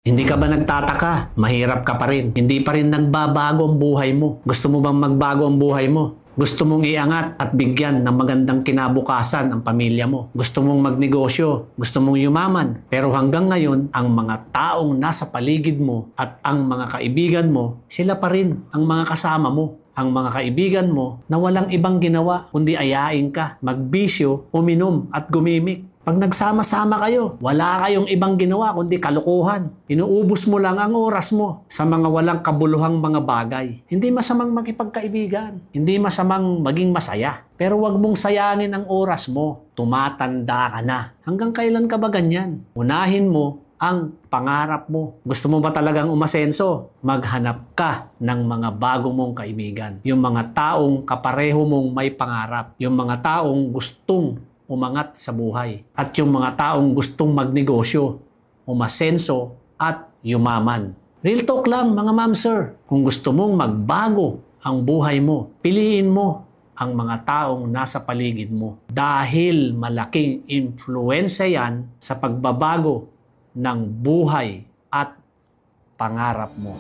Hindi ka ba nagtataka? Mahirap ka pa rin. Hindi pa rin nagbabago ang buhay mo. Gusto mo bang magbago ang buhay mo? Gusto mong iangat at bigyan ng magandang kinabukasan ang pamilya mo. Gusto mong magnegosyo. Gusto mong yumaman. Pero hanggang ngayon, ang mga taong nasa paligid mo at ang mga kaibigan mo, sila pa rin ang mga kasama mo. Ang mga kaibigan mo na walang ibang ginawa kundi ayain ka, magbisyo, uminom at gumimik. Pag nagsama-sama kayo, wala kayong ibang ginawa kundi kalukuhan. Inuubos mo lang ang oras mo sa mga walang kabuluhang mga bagay. Hindi masamang makipagkaibigan. Hindi masamang maging masaya. Pero wag mong sayangin ang oras mo. Tumatanda ka na. Hanggang kailan ka ba ganyan? Unahin mo ang pangarap mo. Gusto mo ba talagang umasenso? Maghanap ka ng mga bago mong kaibigan. Yung mga taong kapareho mong may pangarap. Yung mga taong gustong umangat sa buhay. At yung mga taong gustong magnegosyo, umasenso at yumaman. Real talk lang mga ma'am sir. Kung gusto mong magbago ang buhay mo, piliin mo ang mga taong nasa paligid mo. Dahil malaking impluwensya yan sa pagbabago ng buhay at pangarap mo.